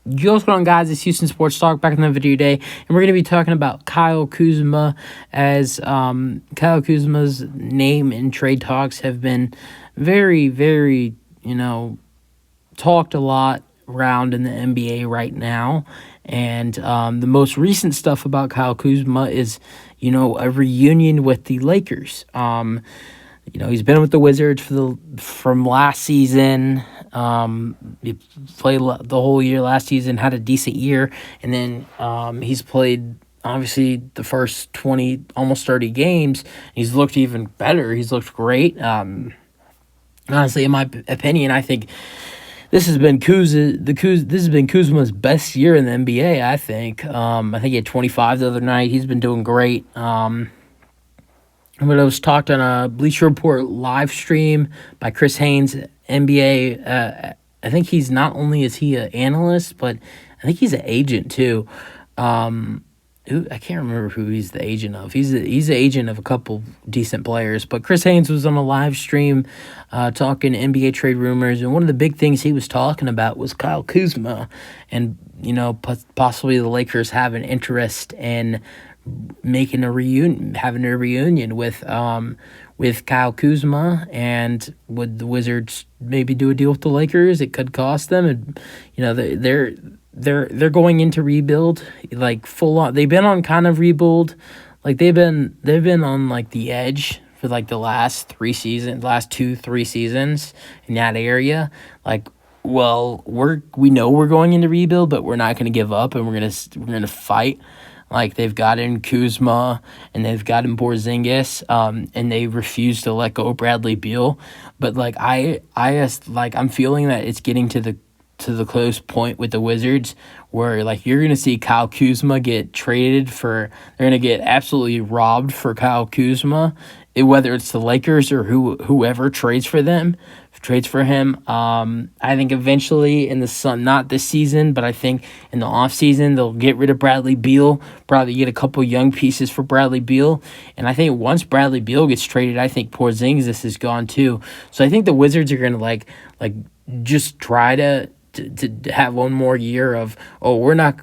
What's going on, guys? It's Houston Sports Talk back in the video today, and we're going to be talking about Kyle Kuzma, as Kyle Kuzma's name and trade talks have been very, very, talked a lot around in the NBA right now. And the most recent stuff about Kyle Kuzma is, a reunion with the Lakers. He's been with the Wizards from last season. He played the whole year last season, had a decent year, and then he's played obviously the first 20, almost 30 games. He's looked even better. He's looked great. Honestly, in my opinion, I think this has been Kuzma's best year in the NBA. I think. I think he had 25 the other night. He's been doing great. But it was talked on a Bleacher Report live stream by Chris Haynes, NBA. I think he's not only is he an analyst, but I think he's an agent too. I can't remember who he's the agent of. He's the agent of a couple decent players. But Chris Haynes was on a live stream talking NBA trade rumors, and one of the big things he was talking about was Kyle Kuzma, and possibly the Lakers have an interest in having a reunion with Kyle Kuzma. And would the Wizards maybe do a deal with the Lakers? It could cost them, and they're going into rebuild, like full on. They've been on kind of rebuild, like they've been on like the edge for like the last 2-3 seasons in that area. Like, well, we know we're going into rebuild, but we're not going to give up, and we're gonna fight. Like, they've gotten Kuzma and they've gotten Porzingis, and they refuse to let go of Bradley Beal. But like I'm feeling that it's getting to the close point with the Wizards where like you're gonna see Kyle Kuzma get traded for. They're gonna get absolutely robbed for Kyle Kuzma, whether it's the Lakers or whoever trades for him. I think eventually in the sun, not this season, but I think in the offseason, they'll get rid of Bradley Beal, probably get a couple young pieces for Bradley Beal. And I think once Bradley Beal gets traded, I think Porzingis is gone too. So I think the Wizards are going to like just try to have one more year of, we're not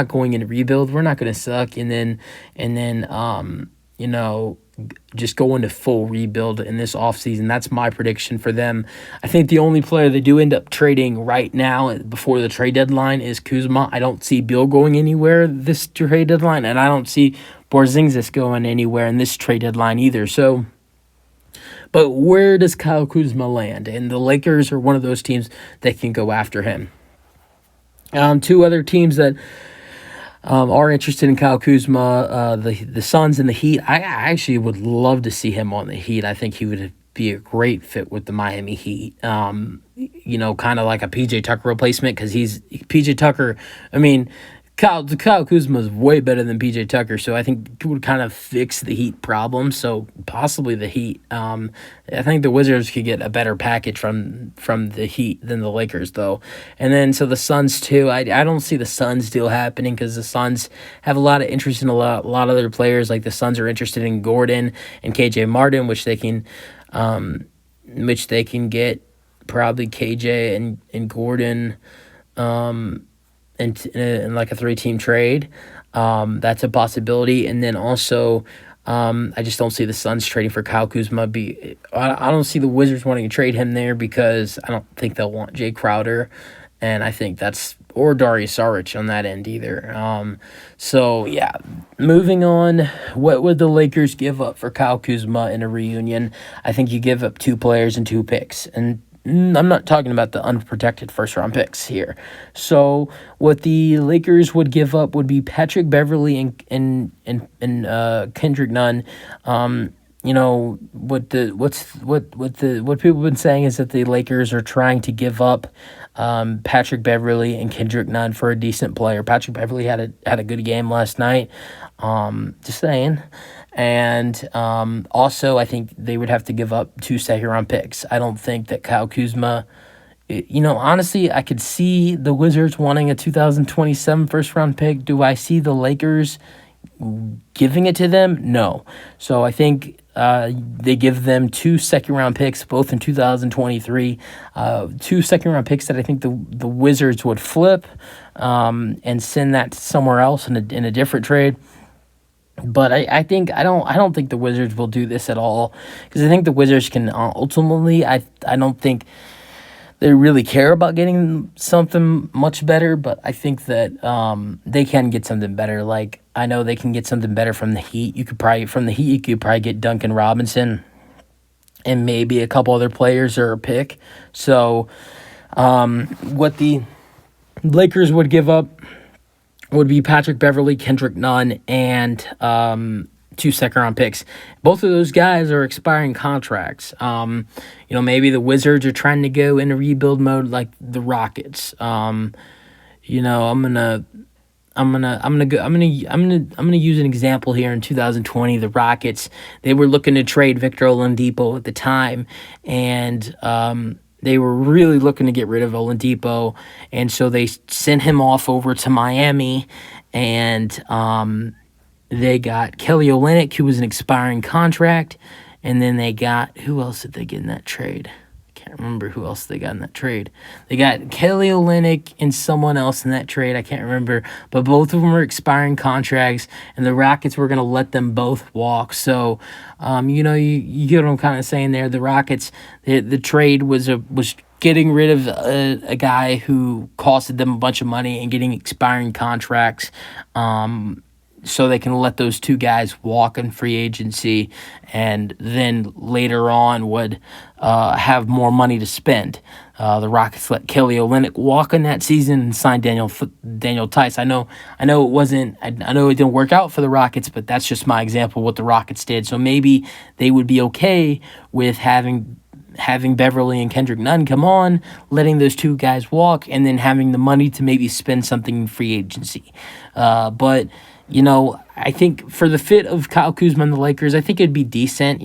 going into rebuild. We're not going to suck. And then just go into full rebuild in this offseason. That's my prediction for them. I think the only player they do end up trading right now before the trade deadline is Kuzma. I don't see Bill going anywhere this trade deadline, and I don't see Porzingis going anywhere in this trade deadline either. So, but where does Kyle Kuzma land? And the Lakers are one of those teams that can go after him. Two other teams that are interested in Kyle Kuzma, the Suns and the Heat. I actually would love to see him on the Heat. I think he would be a great fit with the Miami Heat. Kind of like a PJ Tucker replacement, because PJ Tucker. I mean, Kyle Kuzma is way better than PJ Tucker, so I think it would kind of fix the Heat problem. So possibly the Heat. I think the Wizards could get a better package from the Heat than the Lakers, though. And then so the Suns too. I don't see the Suns deal happening, because the Suns have a lot of interest in a lot of other players. Like the Suns are interested in Gordon and KJ Martin, which they can get probably KJ and Gordon. In like a 3-team trade. That's a possibility. And then also, I just don't see the Suns trading for Kyle Kuzma. I don't see the Wizards wanting to trade him there, because I don't think they'll want Jay Crowder, and I think or Darius Saric on that end either. So yeah, moving on. What would the Lakers give up for Kyle Kuzma in a reunion? I think you give up 2 players and 2 picks, and I'm not talking about the unprotected first-round picks here. So what the Lakers would give up would be Patrick Beverley and Kendrick Nunn. What people have been saying is that the Lakers are trying to give up Patrick Beverley and Kendrick Nunn for a decent player. Patrick Beverley had a good game last night. Just saying. And also, I think they would have to give up 2 second-round picks. I don't think that Kyle Kuzma, honestly, I could see the Wizards wanting a 2027 first-round pick. Do I see the Lakers giving it to them? No. So I think They give them 2 second-round picks, both in 2023. 2 second-round picks that I think the Wizards would flip and send that somewhere else in a different trade. But I don't think the Wizards will do this at all, because I think the Wizards can ultimately, I don't think they really care about getting something much better, but I think that they can get something better. Like, I know they can get something better from the Heat. You could probably get Duncan Robinson and maybe a couple other players or a pick. So what the Lakers would give up would be Patrick Beverley, Kendrick Nunn, and 2 second-round picks. Both of those guys are expiring contracts. Maybe the Wizards are trying to go in a rebuild mode like the Rockets. I'm gonna use an example here. In 2020, the Rockets, they were looking to trade Victor Oladipo at the time, and they were really looking to get rid of Oladipo, and so they sent him off over to Miami, and they got Kelly Olynyk, who was an expiring contract, and then they got, who else did they get in that trade? I can't remember who else they got in that trade. They got Kelly Olynyk and someone else in that trade. I can't remember, but both of them were expiring contracts, and the Rockets were going to let them both walk. So, you get what I'm kind of saying there. The Rockets, the trade was getting rid of a guy who costed them a bunch of money and getting expiring contracts, so they can let those 2 guys walk in free agency, and then later on would have more money to spend. The Rockets let Kelly Olynyk walk in that season and sign Daniel Tice. I know it wasn't. I know it didn't work out for the Rockets, but that's just my example of what the Rockets did. So maybe they would be okay with having Beverly and Kendrick Nunn come on, letting those 2 guys walk, and then having the money to maybe spend something in free agency. But I think for the fit of Kyle Kuzma and the Lakers, I think it'd be decent.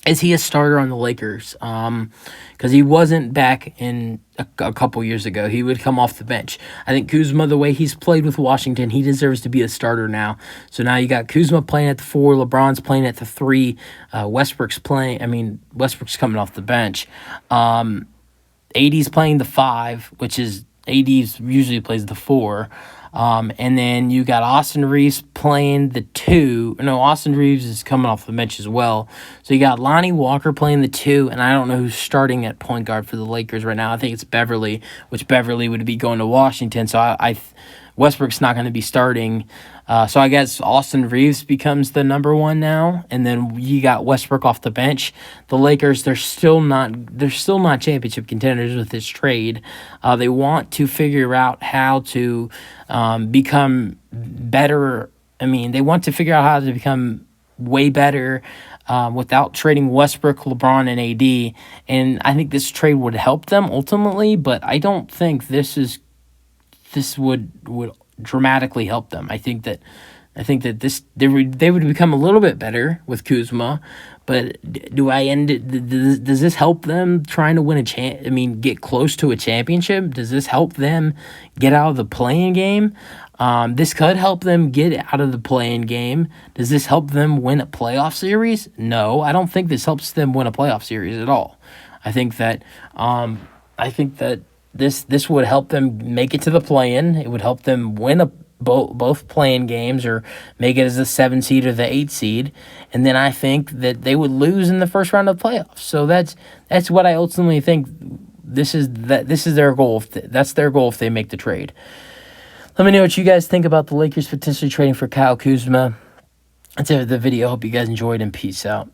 Is he a starter on the Lakers? Because he wasn't back in a couple years ago. He would come off the bench. I think Kuzma, the way he's played with Washington, he deserves to be a starter now. So now you got Kuzma playing at the 4, LeBron's playing at the 3, Westbrook's coming off the bench. AD's playing the 5, which is AD's usually plays the 4. And then you got Austin Reeves playing the 2. No, Austin Reeves is coming off the bench as well. So you got Lonnie Walker playing the 2, and I don't know who's starting at point guard for the Lakers right now. I think it's Beverly, which Beverly would be going to Washington. So Westbrook's not going to be starting. So I guess Austin Reeves becomes the number 1 now, and then you got Westbrook off the bench. The Lakers, they're still not championship contenders with this trade. They want to figure out how to become better. They want to figure out how to become way better without trading Westbrook, LeBron, and AD. And I think this trade would help them ultimately, but I don't think this would dramatically help them. I think that they would become a little bit better with Kuzma, but does this help them trying to win get close to a championship? Does this help them get out of the play-in game? This could help them get out of the play-in game. Does this help them win a playoff series? No, I don't think this helps them win a playoff series at all. I think that this would help them make it to the play-in. It would help them win both play-in games, or make it as the 7 seed or the 8 seed. And then I think that they would lose in the first round of the playoffs. So that's what I ultimately think. This is their goal. That's their goal if they make the trade. Let me know what you guys think about the Lakers potentially trading for Kyle Kuzma. That's it for the video. Hope you guys enjoyed, and peace out.